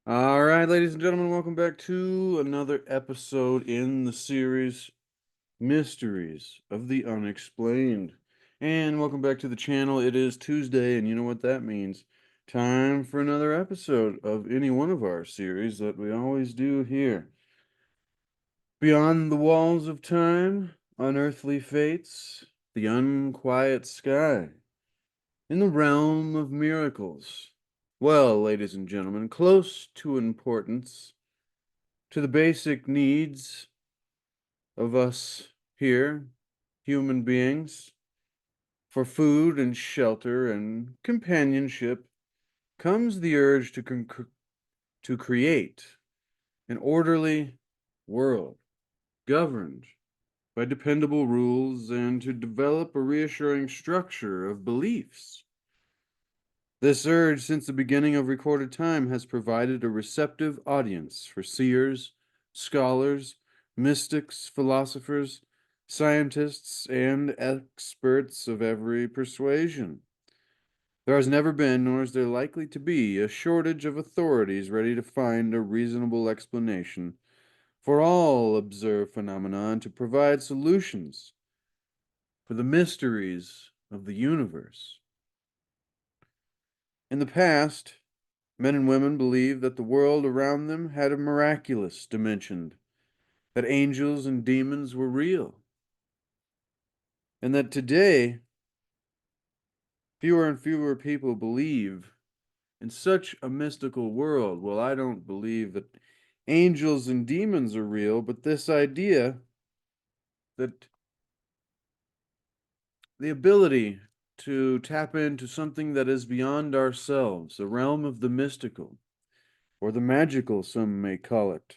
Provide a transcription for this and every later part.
All right, ladies and gentlemen, welcome back to another episode in the series Mysteries of the Unexplained. And welcome back to the channel. It is Tuesday, and you know what that means. Time for another episode of any one of our series that we always do here. Beyond the walls of time, unearthly fates, the unquiet sky, in the realm of miracles. Well, ladies and gentlemen, close to importance to the basic needs of us here, human beings, for food and shelter and companionship, comes the urge to create an orderly world governed by dependable rules and to develop a reassuring structure of beliefs. This urge, since the beginning of recorded time, has provided a receptive audience for seers, scholars, mystics, philosophers, scientists, and experts of every persuasion. There has never been, nor is there likely to be, a shortage of authorities ready to find a reasonable explanation for all observed phenomena and to provide solutions for the mysteries of the universe. In the past, men and women believed that the world around them had a miraculous dimension, that angels and demons were real, and that today fewer and fewer people believe in such a mystical world. Well, I don't believe that angels and demons are real, but this idea that the ability to tap into something that is beyond ourselves, a realm of the mystical, or the magical, some may call it,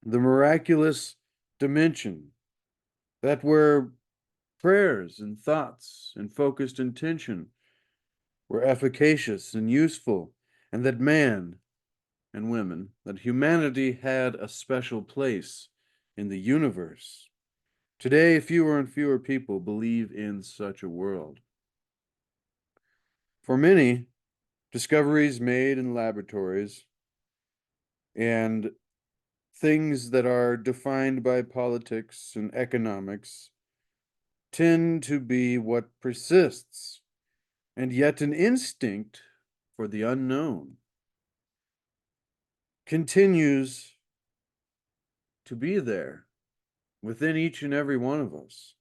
the miraculous dimension, that where prayers and thoughts and focused intention were efficacious and useful, and that man and women, that humanity had a special place in the universe. Today, fewer and fewer people believe in such a world. For many, discoveries made in laboratories and things that are defined by politics and economics tend to be what persists, and yet an instinct for the unknown continues to be there within each and every one of us.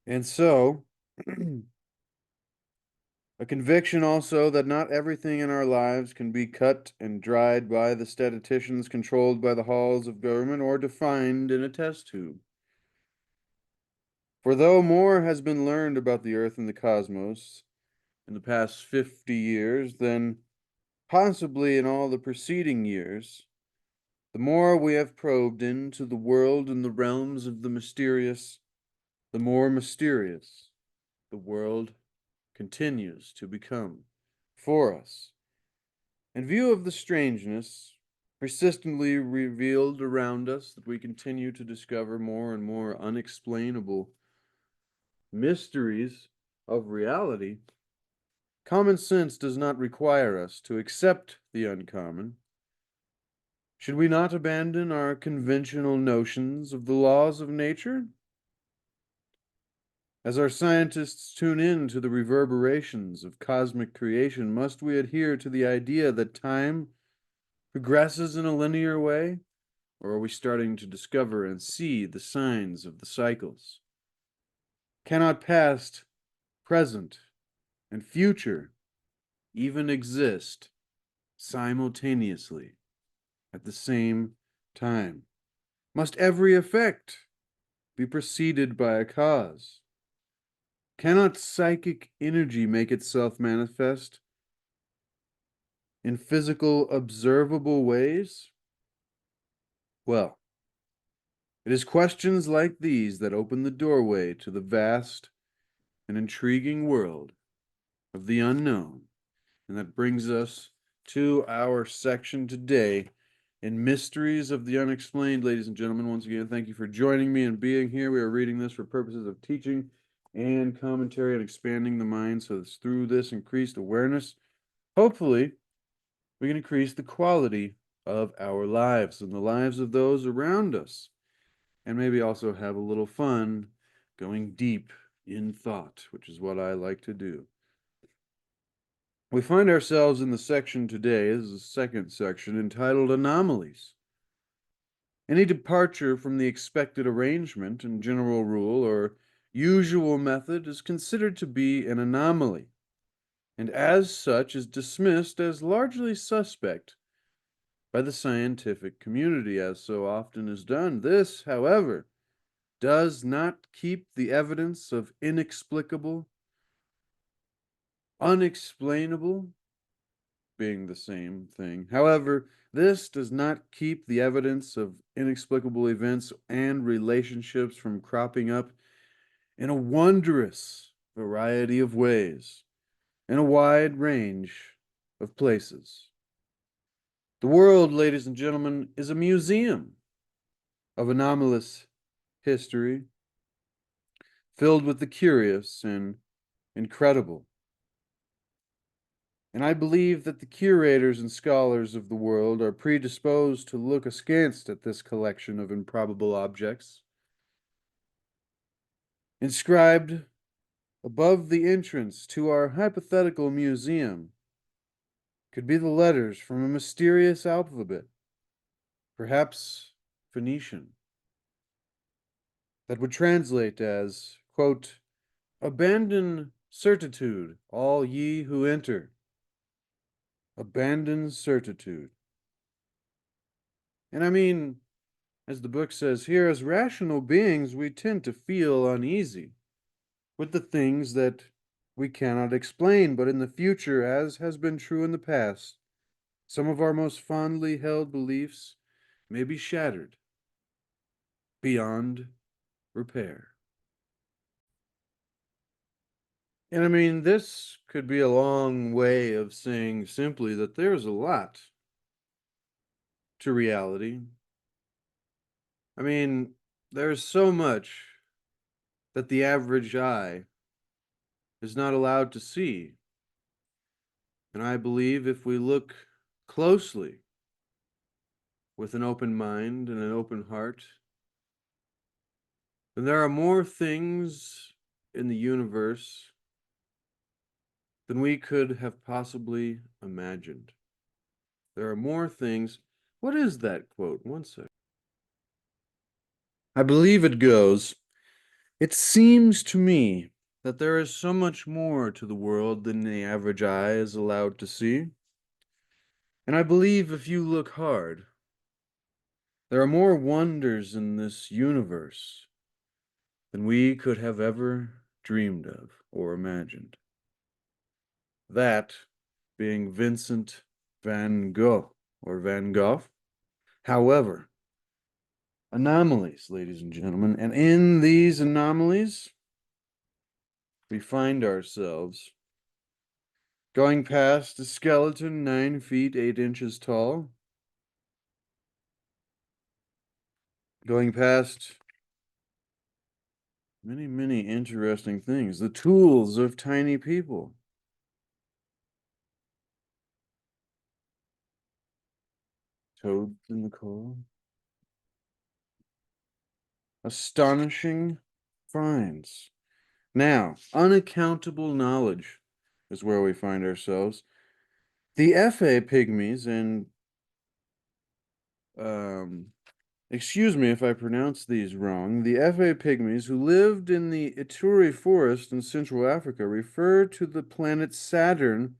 And so, a conviction also that not everything in our lives can be cut and dried by the statisticians controlled by the halls of government or defined in a test tube. For though more has been learned about the earth and the cosmos in the past 50 years than possibly in all the preceding years, the more we have probed into the world and the realms of the mysterious, the more mysterious the world continues to become for us. In view of the strangeness persistently revealed around us, that we continue to discover more and more unexplainable mysteries of reality, common sense does not require us to accept the uncommon. Should we not abandon our conventional notions of the laws of nature? As our scientists tune in to the reverberations of cosmic creation, must we adhere to the idea that time progresses in a linear way? Or are we starting to discover and see the signs of the cycles? Cannot past, present, and future even exist simultaneously at the same time? Must every effect be preceded by a cause? Cannot psychic energy make itself manifest in physical, observable ways? Well, it is questions like these that open the doorway to the vast and intriguing world of the unknown. And that brings us to our section today in Mysteries of the Unexplained. Ladies and gentlemen, once again, thank you for joining me and being here. We are reading this for purposes of teaching and commentary and expanding the mind. So it's through this increased awareness, hopefully, we can increase the quality of our lives and the lives of those around us, and maybe also have a little fun going deep in thought, which is what I like to do. We find ourselves in the section today, this is the second section, entitled Anomalies. Any departure from the expected arrangement and general rule or usual method is considered to be an anomaly, and as such is dismissed as largely suspect by the scientific community, as so often is done. This, however, does not keep the evidence of inexplicable, unexplainable, being the same thing. However, this does not keep the evidence of inexplicable events and relationships from cropping up in a wondrous variety of ways, in a wide range of places. The world, ladies and gentlemen, is a museum of anomalous history, filled with the curious and incredible. And I believe that the curators and scholars of the world are predisposed to look askance at this collection of improbable objects. Inscribed above the entrance to our hypothetical museum could be the letters from a mysterious alphabet, perhaps Phoenician, that would translate as, quote, "Abandon certitude, all ye who enter." Abandon certitude. And I mean, as the book says here, as rational beings, we tend to feel uneasy with the things that we cannot explain, but in the future, as has been true in the past, some of our most fondly held beliefs may be shattered beyond repair. And I mean, this could be a long way of saying simply that there's a lot to reality. I mean, there's so much that the average eye is not allowed to see. And I believe if we look closely with an open mind and an open heart, then there are more things in the universe than we could have possibly imagined. There are more things. What is that quote? One sec. I believe it goes, "It seems to me that there is so much more to the world than the average eye is allowed to see. And I believe if you look hard, there are more wonders in this universe than we could have ever dreamed of or imagined." That being Vincent van Gogh or Van Gogh. However, anomalies, ladies and gentlemen, and in these anomalies, we find ourselves going past a skeleton 9 feet 8 inches tall, going past many, many interesting things, the tools of tiny people. Toads in the coal. Astonishing finds. Now, unaccountable knowledge is where we find ourselves. The FA pygmies and excuse me if I pronounce these wrong. The FA pygmies who lived in the Ituri forest in Central Africa refer to the planet Saturn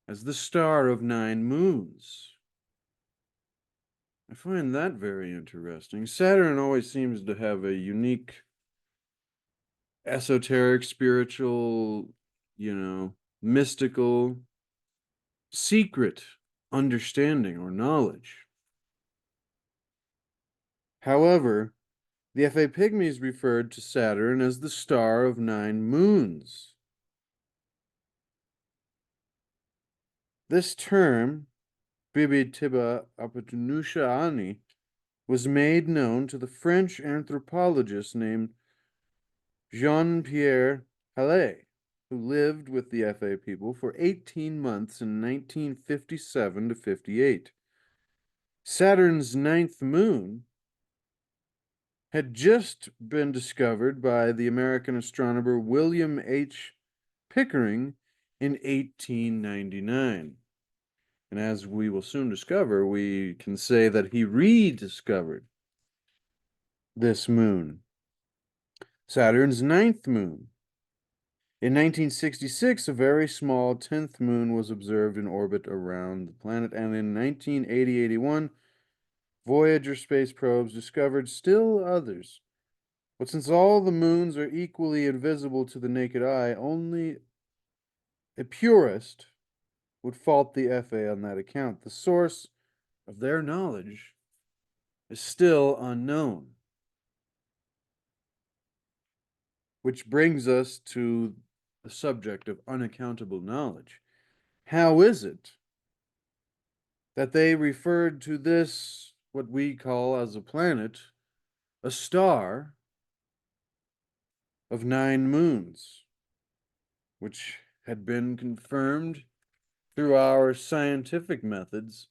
as the star of 9 moons. I find that very interesting. Saturn always seems to have a unique esoteric, spiritual, mystical, secret understanding or knowledge. However, the FA Pygmies referred to Saturn as the star of 9 moons. This term, Bibi Tiba Apatunushaani, was made known to the French anthropologist named Jean-Pierre Hallet, who lived with the FA people for 18 months in 1957 to 58. Saturn's ninth moon had just been discovered by the American astronomer William H. Pickering in 1899. And as we will soon discover, we can say that he rediscovered this moon, Saturn's ninth moon. In 1966, a very small 10th moon was observed in orbit around the planet, and in 1980-81, Voyager space probes discovered still others. But since all the moons are equally invisible to the naked eye, only a purist would fault the FA on that account. The source of their knowledge is still unknown. Which brings us to the subject of unaccountable knowledge. How is it that they referred to this, what we call as a planet, a star of 9 moons, which had been confirmed through our scientific methods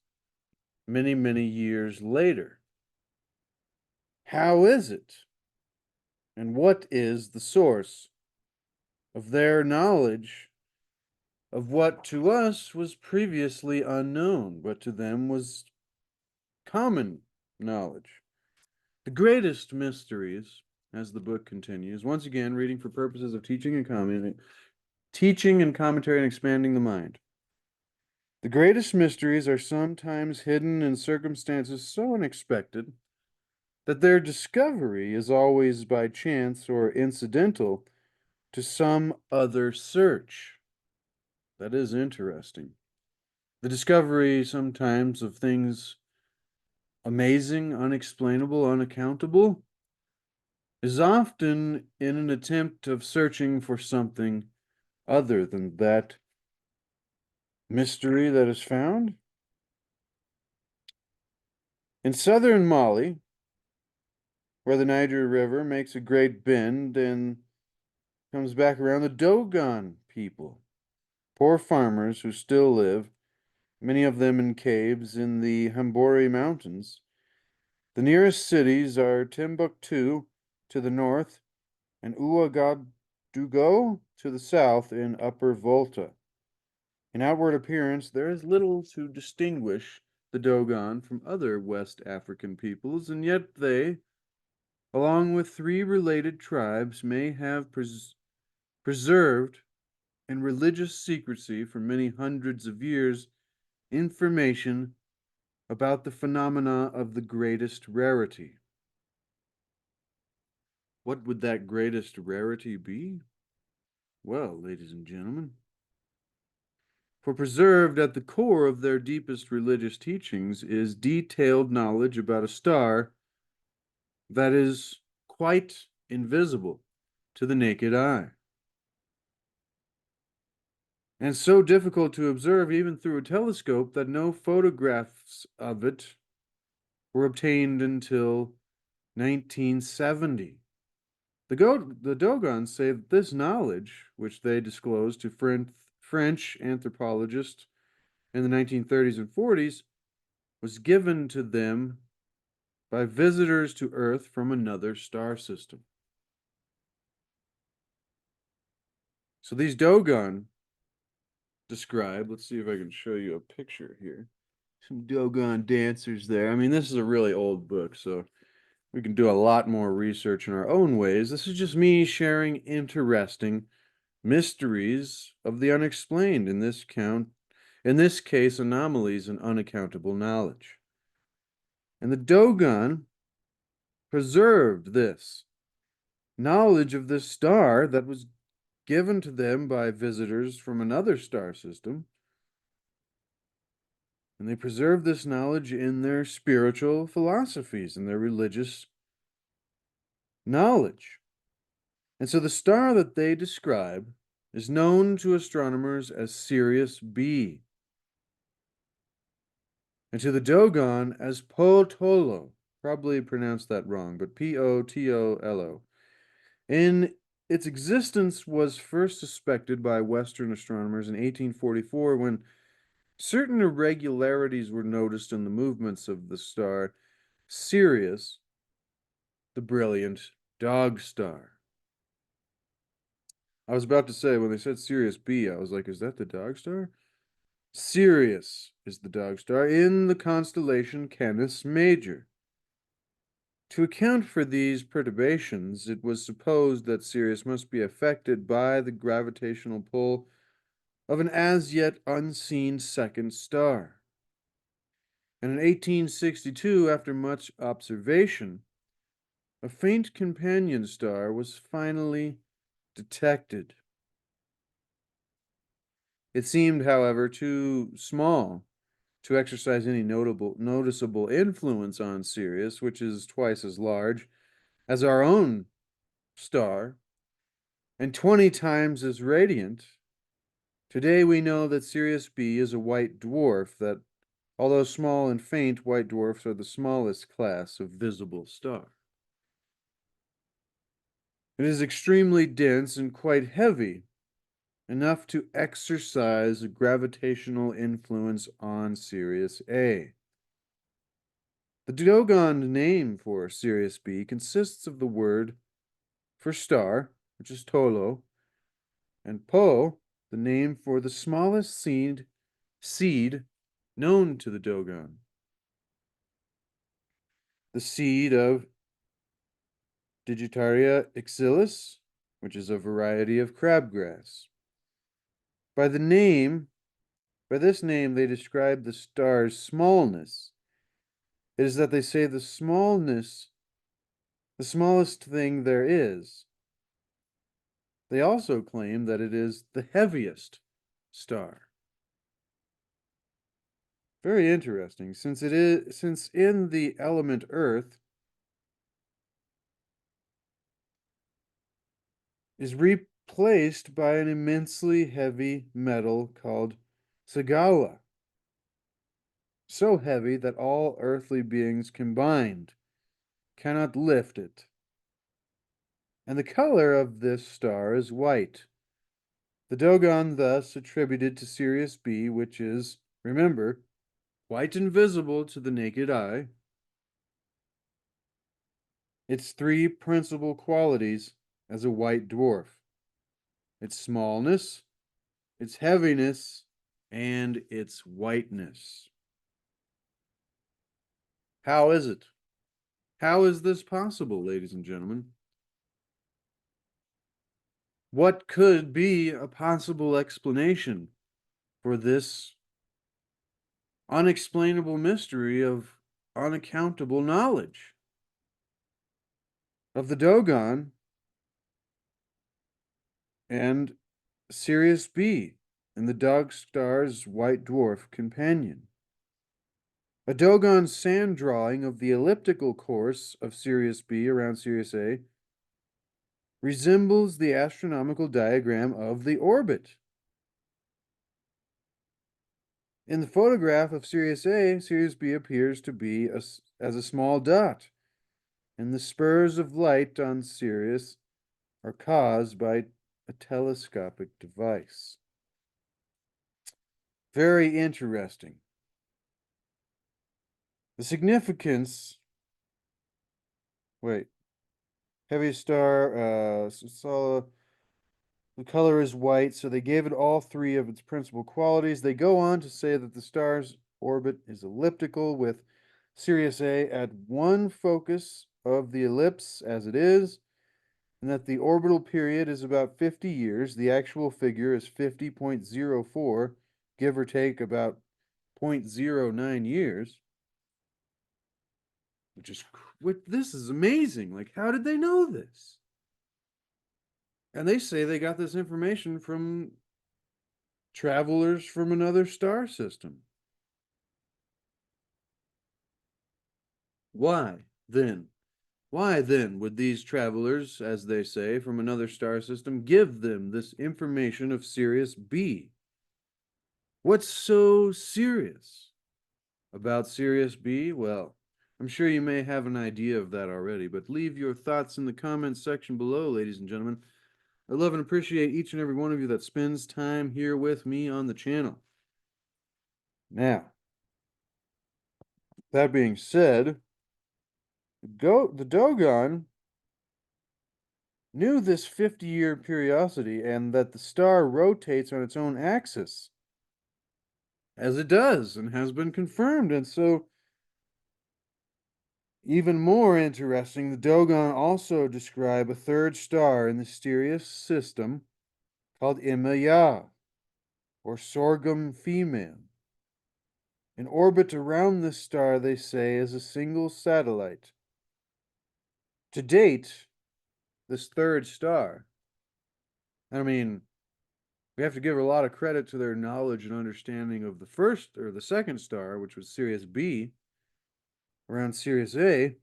many, many years later? How is it? And what is the source of their knowledge of what to us was previously unknown, but to them was common knowledge? The greatest mysteries, as the book continues, once again reading for purposes of teaching and commentary and expanding the mind. The greatest mysteries are sometimes hidden in circumstances so unexpected that their discovery is always by chance or incidental to some other search. That is interesting. The discovery sometimes of things amazing, unexplainable, unaccountable is often in an attempt of searching for something other than that mystery that is found. In southern Mali, where the Niger River makes a great bend and comes back around, the Dogon people, poor farmers who still live, many of them in caves in the Hambori Mountains. The nearest cities are Timbuktu to the north and Ouagadougou to the south in Upper Volta. In outward appearance, there is little to distinguish the Dogon from other West African peoples, and yet they, along with 3 related tribes, may have preserved in religious secrecy for many hundreds of years information about the phenomena of the greatest rarity. What would that greatest rarity be? Well, ladies and gentlemen, for preserved at the core of their deepest religious teachings is detailed knowledge about a star that is quite invisible to the naked eye, and so difficult to observe even through a telescope that no photographs of it were obtained until 1970. The Dogons say that this knowledge, which they disclosed to French anthropologists in the 1930s and 40s, was given to them by visitors to Earth from another star system. So these Dogon describe, let's see if I can show you a picture here. Some Dogon dancers there. I mean, this is a really old book, so we can do a lot more research in our own ways. This is just me sharing interesting mysteries of the unexplained, in this case, anomalies and unaccountable knowledge. And the Dogon preserved this knowledge of this star that was given to them by visitors from another star system. And they preserved this knowledge in their spiritual philosophies and their religious knowledge. And so the star that they describe is known to astronomers as Sirius B, and to the Dogon as Potolo. Probably pronounced that wrong, but Potolo. In its existence was first suspected by Western astronomers in 1844 when certain irregularities were noticed in the movements of the star Sirius, the brilliant dog star. I was about to say, when they said Sirius B, I was like, is that the dog star? Sirius is the dog star in the constellation Canis Major. To account for these perturbations, it was supposed that Sirius must be affected by the gravitational pull of an as yet unseen second star. And in 1862, after much observation, a faint companion star was finally detected. It seemed, however, too small to exercise any noticeable influence on Sirius, which is twice as large as our own star and 20 times as radiant. Today we know that Sirius B is a white dwarf that, although small and faint, white dwarfs are the smallest class of visible star. It is extremely dense and quite heavy, enough to exercise a gravitational influence on Sirius A. The Dogon name for Sirius B consists of the word for star, which is Tolo, and Po, the name for the smallest seed known to the Dogon. The seed of Digitaria ixilis, which is a variety of crabgrass. By this name, they describe the star's smallness. It is that they say the smallest thing there is. They also claim that it is the heaviest star. Very interesting, since in the element Earth is replaced by an immensely heavy metal called Sagawa. So heavy that all earthly beings combined cannot lift it. And the color of this star is white. The Dogon thus attributed to Sirius B, which is, remember, quite invisible to the naked eye, its three principal qualities as a white dwarf: its smallness, its heaviness, and its whiteness. How is it? How is this possible, ladies and gentlemen? What could be a possible explanation for this unexplainable mystery of unaccountable knowledge of the Dogon and Sirius B and the dog star's white dwarf companion? A Dogon sand drawing of the elliptical course of Sirius B around Sirius A resembles the astronomical diagram of the orbit. In the photograph of Sirius A, Sirius B appears to be as a small dot, and the spurs of light on Sirius are caused by a telescopic device. Very interesting. The significance. Wait. Heavy star, the color is white, so they gave it all three of its principal qualities. They go on to say that the star's orbit is elliptical, with Sirius A at one focus of the ellipse as it is, and that the orbital period is about 50 years. The actual figure is 50.04, give or take about 0.09 years. This is amazing. Like, how did they know this? And they say they got this information from travelers from another star system. Why then? Why then would these travelers, as they say, from another star system give them this information of Sirius B? What's so serious about Sirius B? Well, I'm sure you may have an idea of that already, but leave your thoughts in the comments section below, ladies and gentlemen. I love and appreciate each and every one of you that spends time here with me on the channel. Now, that being said, the Dogon knew this 50-year periodicity and that the star rotates on its own axis, as it does, and has been confirmed. And so, even more interesting, the Dogon also describe a third star in the Sirius system called Imaya, or sorghum female. In orbit around this star, they say, is a single satellite. To date, this third star, I mean, we have to give a lot of credit to their knowledge and understanding of the first or the second star, which was Sirius B, around Sirius A.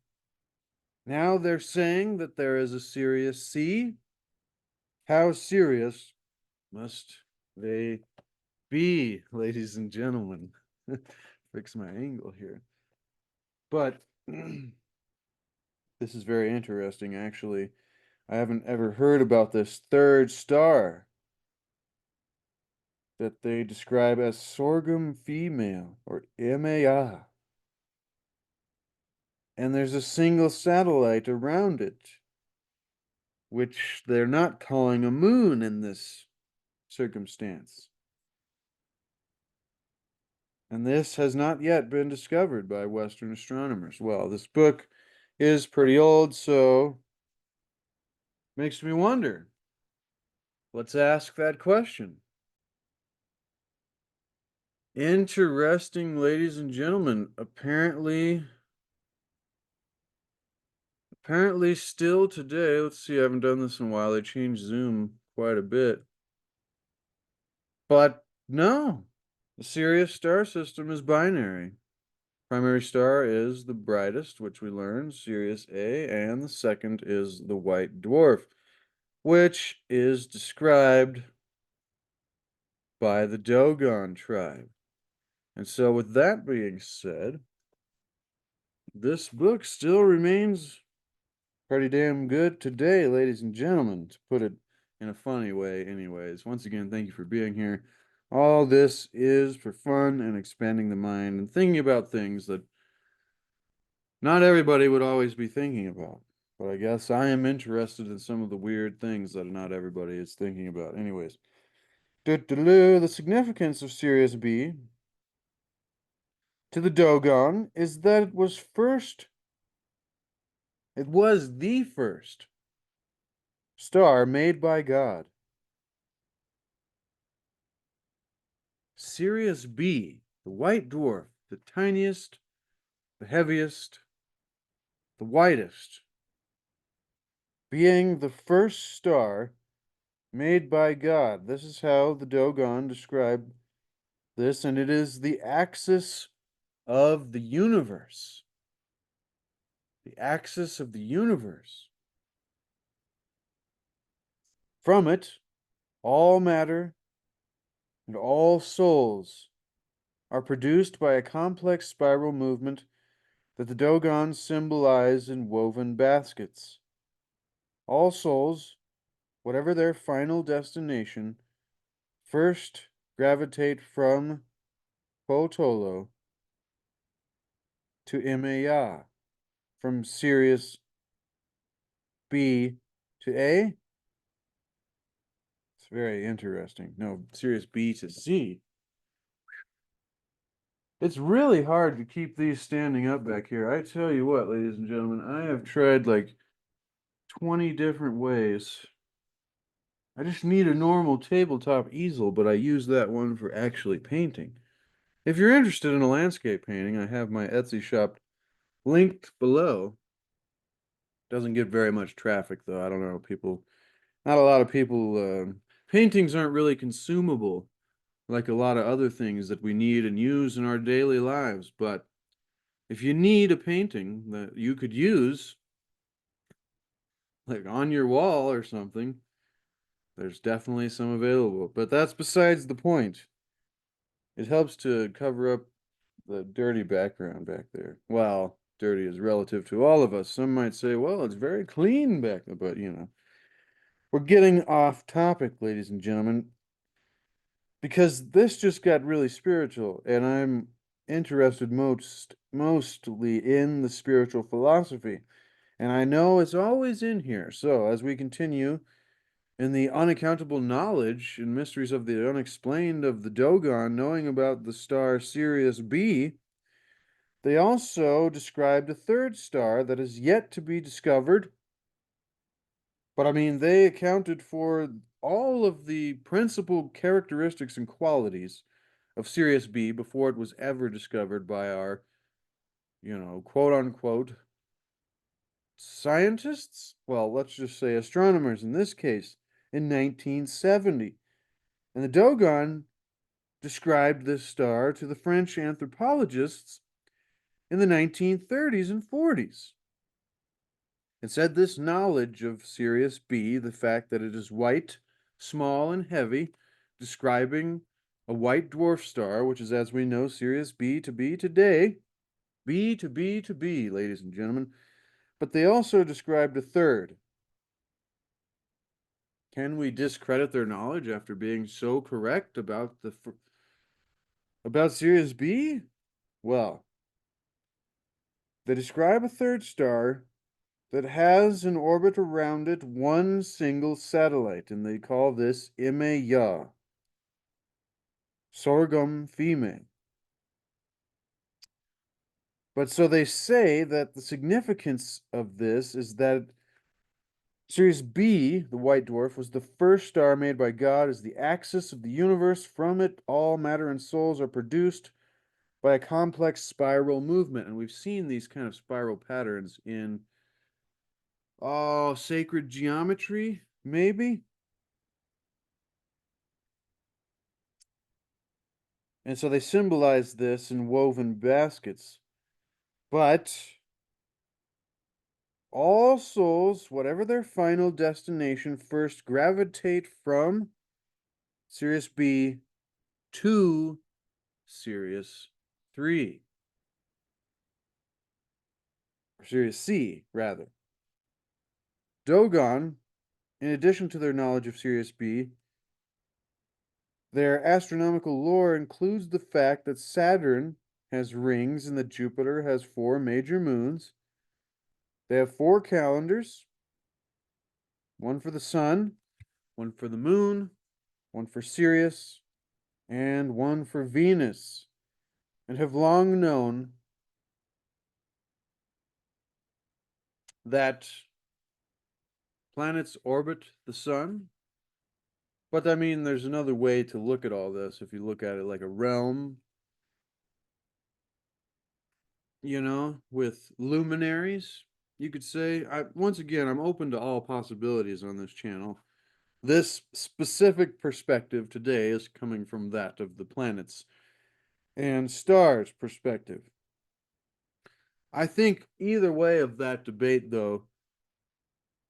Now they're saying that there is a Sirius C. How serious must they be, ladies and gentlemen? Fix my angle here. But this is very interesting, actually. I haven't ever heard about this third star that they describe as sorghum female, or MAI. And there's a single satellite around it, which they're not calling a moon in this circumstance. And this has not yet been discovered by Western astronomers. Well, this book is pretty old, so makes me wonder. Let's ask that question. Interesting, ladies and gentlemen. Apparently still today, let's see, I haven't done this in a while. They changed Zoom quite a bit. But no, the Sirius star system is binary. Primary star is the brightest, which we learned, Sirius A, and the second is the white dwarf, which is described by the Dogon tribe. And so, with that being said, this book still remains pretty damn good today, ladies and gentlemen, to put it in a funny way, anyways. Once again, thank you for being here. All this is for fun and expanding the mind and thinking about things that not everybody would always be thinking about. But I guess I am interested in some of the weird things that not everybody is thinking about. Anyways, the significance of Sirius B to the Dogon is that it was the first star made by God. Sirius B, the white dwarf, the tiniest, the heaviest, the whitest, being the first star made by God. This is how the Dogon describe this, and it is the axis of the universe. The axis of the universe. From it, all matter and all souls are produced by a complex spiral movement that the Dogons symbolize in woven baskets. All souls, whatever their final destination, first gravitate from Potolo to Imaya, from Sirius B to A. It's very interesting. No, Sirius B to C. It's really hard to keep these standing up back here. I tell you what, ladies and gentlemen, I have tried like 20 different ways. I just need a normal tabletop easel, but I use that one for actually painting. If you're interested in a landscape painting, I have my Etsy shop linked below. Doesn't get very much traffic, though. I don't know, not a lot of people, paintings aren't really consumable like a lot of other things that we need and use in our daily lives. But if you need a painting that you could use, like on your wall or something, there's definitely some available. But that's besides the point. It helps to cover up the dirty background back there. Well, dirty is relative to all of us. Some might say, well, it's very clean back there, but We're getting off topic, ladies and gentlemen, because this just got really spiritual, and I'm interested mostly in the spiritual philosophy. And I know it's always in here. So, as we continue in the unaccountable knowledge and mysteries of the unexplained of the Dogon, knowing about the star Sirius B, they also described a third star that is yet to be discovered. But I mean, they accounted for all of the principal characteristics and qualities of Sirius B before it was ever discovered by our, quote unquote, scientists? Well, let's just say astronomers in this case, in 1970. And the Dogon described this star to the French anthropologists in the 1930s and 40s. And said this knowledge of Sirius B, the fact that it is white, small, and heavy, describing a white dwarf star, which is, as we know, Sirius B to be today, B to B to B, ladies and gentlemen. But they also described a third. Can we discredit their knowledge after being so correct about Sirius B? Well, they describe a third star that has in orbit around it one single satellite, and they call this Imeya, sorghum female. But so they say that the significance of this is that Sirius B, the white dwarf, was the first star made by God as the axis of the universe. From it, all matter and souls are produced by a complex spiral movement. And we've seen these kind of spiral patterns in, sacred geometry, maybe? And so they symbolize this in woven baskets. But all souls, whatever their final destination, first gravitate from Sirius B to Sirius 3. Or Sirius C, rather. Dogon, in addition to their knowledge of Sirius B, their astronomical lore includes the fact that Saturn has rings and that Jupiter has 4 major moons. They have 4 calendars, one for the sun, one for the moon, one for Sirius, and one for Venus, and have long known that planets orbit the sun. But I mean, there's another way to look at all this if you look at it like a realm, with luminaries, you could say. Once again, I'm open to all possibilities on this channel. This specific perspective today is coming from that of the planets and stars perspective. I think either way of that debate, though,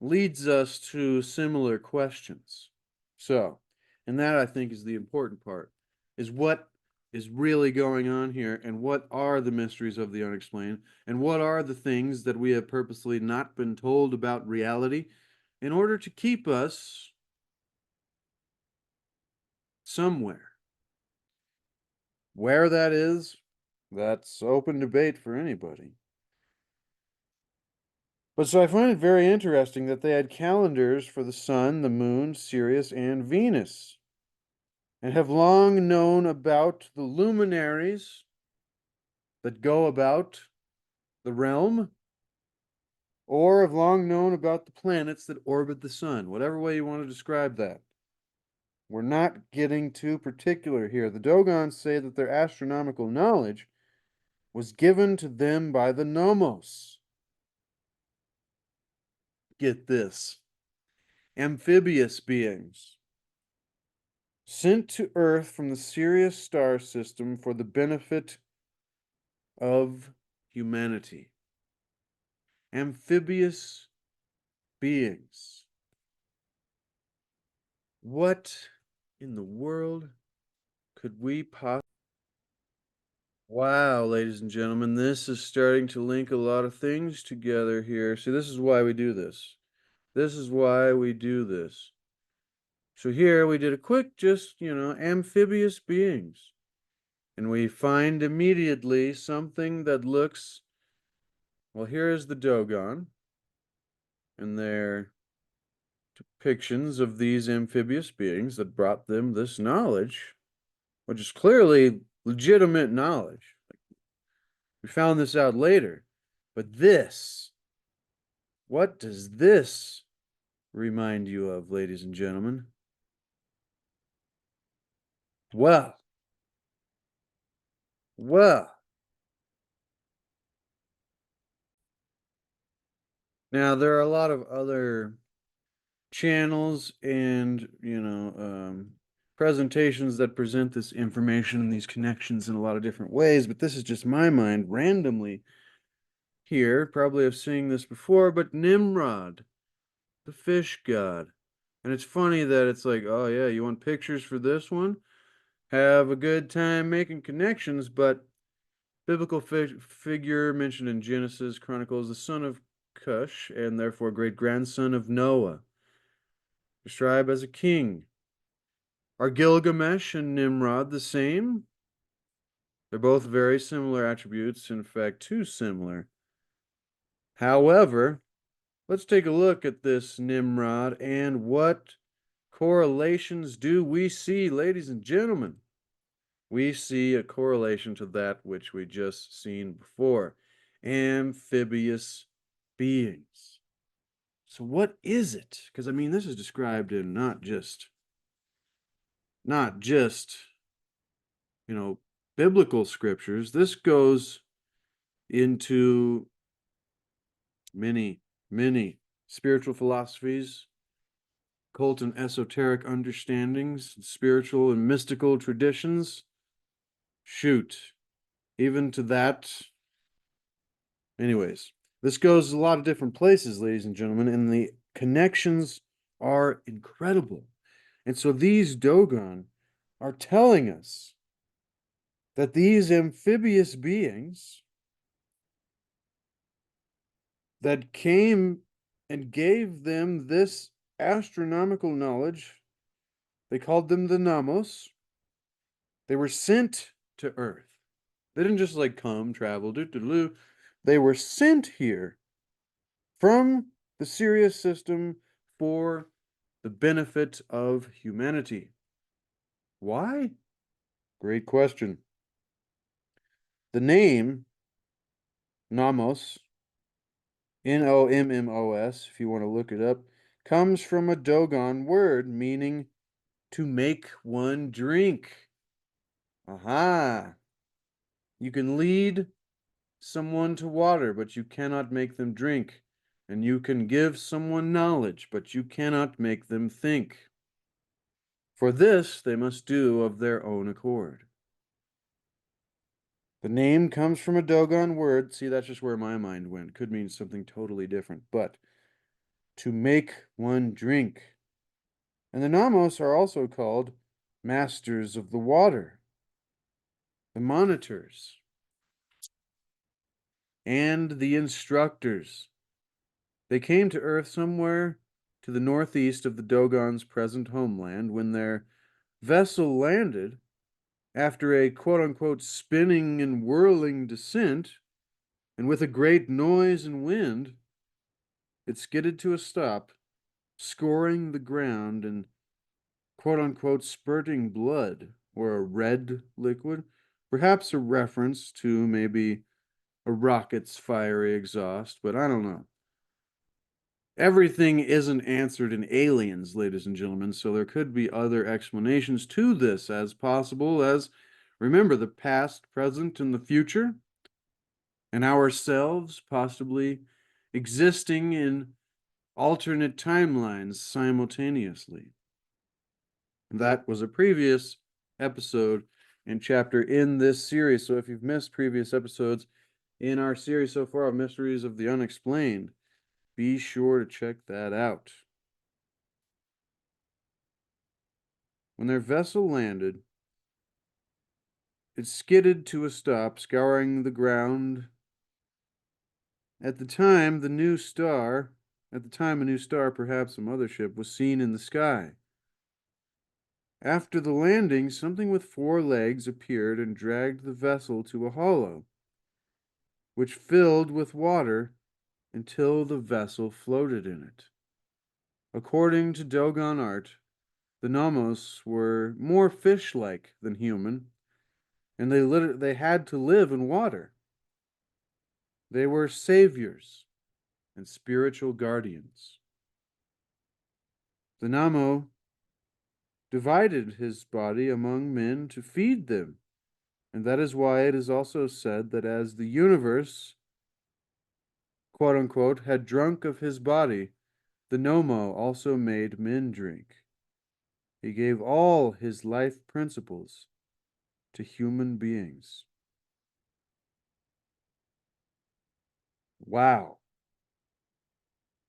leads us to similar questions. So, and that I think is the important part, is what is really going on here, and what are the mysteries of the unexplained, and what are the things that we have purposely not been told about reality in order to keep us somewhere. Where that is, that's open debate for anybody. But so I find it very interesting that they had calendars for the sun, the moon, Sirius, and Venus, and have long known about the luminaries that go about the realm, or have long known about the planets that orbit the sun, whatever way you want to describe that. We're not getting too particular here. The Dogons say that their astronomical knowledge was given to them by the Nomos. Get this. Amphibious beings sent to Earth from the Sirius star system for the benefit of humanity. Amphibious beings. What in the world could we possibly... Wow, ladies and gentlemen, this is starting to link a lot of things together here. See, this is why we do this. This is why we do this. So here we did a quick, just, amphibious beings. And we find immediately something that looks, well, here is the Dogon and their depictions of these amphibious beings that brought them this knowledge, which is clearly legitimate knowledge. We found this out later. But this, what does this remind you of, ladies and gentlemen? Well, well. Now, there are a lot of other channels and, presentations that present this information and these connections in a lot of different ways, but this is just my mind randomly here, probably have seen this before, but Nimrod, the fish god. And it's funny that it's like, oh yeah, you want pictures for this one? Have a good time making connections, but biblical figure mentioned in Genesis Chronicles, the son of Cush, and therefore great-grandson of Noah, described as a king. Are Gilgamesh and Nimrod the same? They're both very similar attributes, in fact, too similar. However, let's take a look at this Nimrod and what correlations do we see, ladies and gentlemen? We see a correlation to that which we just seen before. Amphibious beings. So what is it? Because I mean, this is described in not just biblical scriptures. This goes into many, many spiritual philosophies, cult and esoteric understandings, spiritual and mystical traditions. Shoot, even to that. Anyways, this goes a lot of different places, ladies and gentlemen, and the connections are incredible. And so these Dogon are telling us that these amphibious beings that came and gave them this astronomical knowledge, they called them the Namos. They were sent to Earth. They didn't just like come, travel, doo-doo-doo. They were sent here from the Sirius system for the benefit of humanity. Why? Great question. The name Namos, Nommos, if you want to look it up, comes from a Dogon word meaning to make one drink. Aha! You can lead someone to water, but you cannot make them drink. And you can give someone knowledge, but you cannot make them think. For this they must do of their own accord. The name comes from a Dogon word. See, that's just where my mind went. Could mean something totally different. But to make one drink. And the Namos are also called masters of the water, the monitors, and the instructors. They came to Earth somewhere to the northeast of the Dogon's present homeland when their vessel landed after a quote-unquote spinning and whirling descent, and with a great noise and wind, it skidded to a stop, scoring the ground and quote-unquote spurting blood, or a red liquid, perhaps a reference to maybe a rocket's fiery exhaust, but I don't know. Everything isn't answered in Aliens, ladies and gentlemen, so there could be other explanations to this as possible as, remember, the past, present, and the future, and ourselves possibly existing in alternate timelines simultaneously. That was a previous episode and chapter in this series, so if you've missed previous episodes in our series so far of Mysteries of the Unexplained, be sure to check that out. When their vessel landed, it skidded to a stop, scouring the ground. At the time, the new star At the time, a new star, perhaps a mothership, was seen in the sky. After the landing, something with 4 legs appeared and dragged the vessel to a hollow, which filled with water until the vessel floated in it. According to Dogon art, the Nomos were more fish-like than human, and they had to live in water. They were saviors and spiritual guardians. The Namo divided his body among men to feed them, and that is why it is also said that as the universe, quote unquote, had drunk of his body, the Nomo also made men drink. He gave all his life principles to human beings. Wow.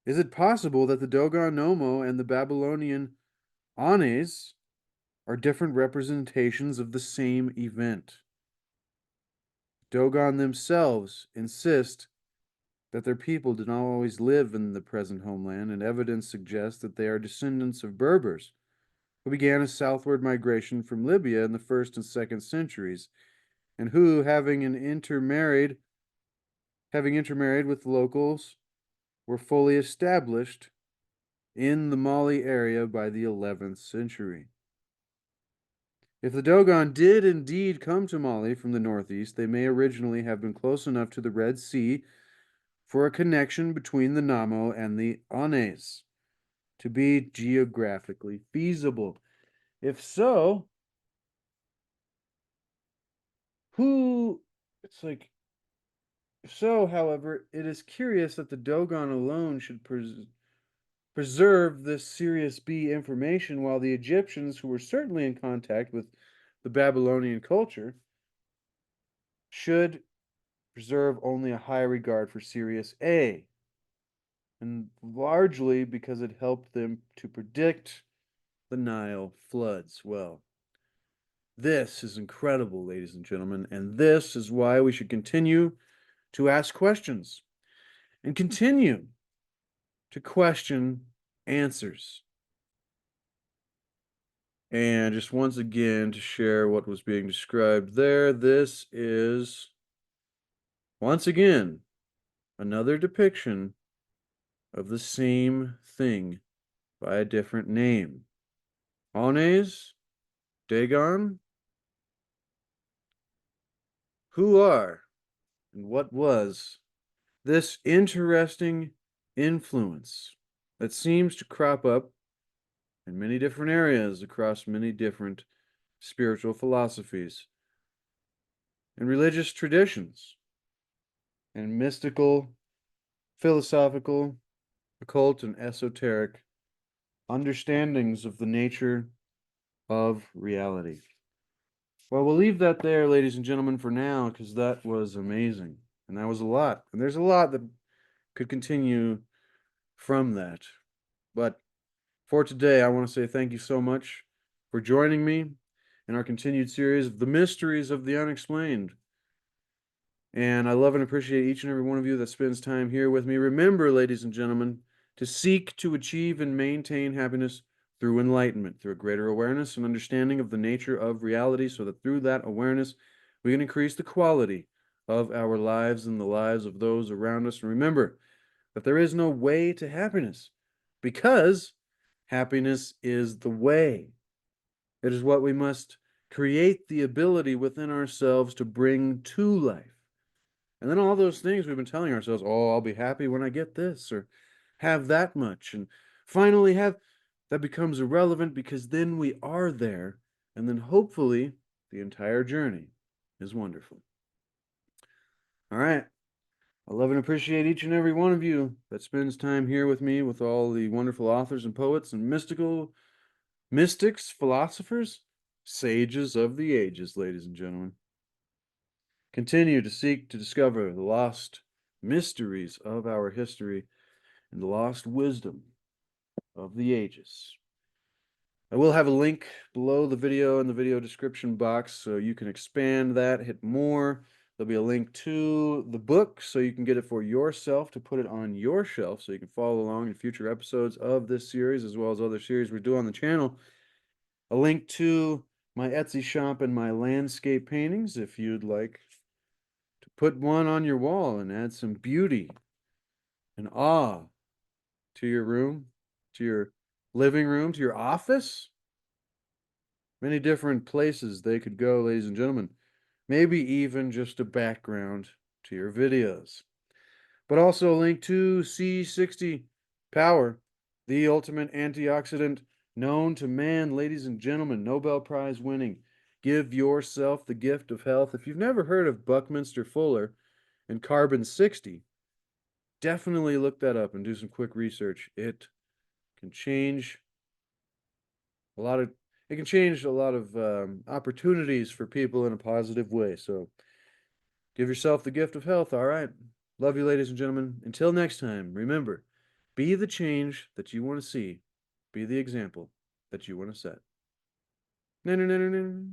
Is it possible that the Dogon Nomo and the Babylonian Anes are different representations of the same event? Dogon themselves insist that their people did not always live in the present homeland, and evidence suggests that they are descendants of Berbers, who began a southward migration from Libya in the 1st and 2nd centuries, and who, having intermarried with locals, were fully established in the Mali area by the 11th century. If the Dogon did indeed come to Mali from the northeast, they may originally have been close enough to the Red Sea for a connection between the Namo and the Anes to be geographically feasible. If so, who, it's like, if so, however, it is curious that the Dogon alone should preserve this Sirius B information while the Egyptians, who were certainly in contact with the Babylonian culture, should preserve only a high regard for Sirius A, and largely because it helped them to predict the Nile floods. Well, this is incredible, ladies and gentlemen, and this is why we should continue to ask questions and continue to question answers. And just once again, to share what was being described there, this is, once again, another depiction of the same thing by a different name. Ones, Dagon, who are, and what was this interesting influence that seems to crop up in many different areas across many different spiritual philosophies and religious traditions and mystical, philosophical, occult, and esoteric understandings of the nature of reality. Well, we'll leave that there, ladies and gentlemen, for now, because that was amazing. And that was a lot. And there's a lot that could continue from that. But for today, I want to say thank you so much for joining me in our continued series of the Mysteries of the Unexplained. And I love and appreciate each and every one of you that spends time here with me. Remember, ladies and gentlemen, to seek to achieve and maintain happiness through enlightenment, through a greater awareness and understanding of the nature of reality, so that through that awareness, we can increase the quality of our lives and the lives of those around us. And remember that there is no way to happiness, because happiness is the way. It is what we must create the ability within ourselves to bring to life. And then all those things we've been telling ourselves, oh, I'll be happy when I get this, or have that much, and finally have, that becomes irrelevant, because then we are there, and then hopefully the entire journey is wonderful. All right. I love and appreciate each and every one of you that spends time here with me, with all the wonderful authors and poets and mystics, philosophers, sages of the ages, ladies and gentlemen. Continue to seek to discover the lost mysteries of our history and the lost wisdom of the ages. I will have a link below the video in the video description box, so you can expand that, hit more, There'll be a link to the book so you can get it for yourself to put it on your shelf so you can follow along in future episodes of this series as well as other series we do on the channel. A link to my Etsy shop and my landscape paintings if you'd like to put one on your wall and add some beauty and awe to your room, to your living room, to your office. Many different places they could go, ladies and gentlemen. Maybe even just a background to your videos. But also a link to C60 Power, the ultimate antioxidant known to man, ladies and gentlemen, Nobel Prize winning. Give yourself the gift of health. If you've never heard of Buckminster Fuller and Carbon 60, definitely look that up and do some quick research. It can change a lot of opportunities for people in a positive way. So give yourself the gift of health, all right? Love you, ladies and gentlemen. Until next time, remember, be the change that you want to see. Be the example that you want to set. No, no, no, no, no.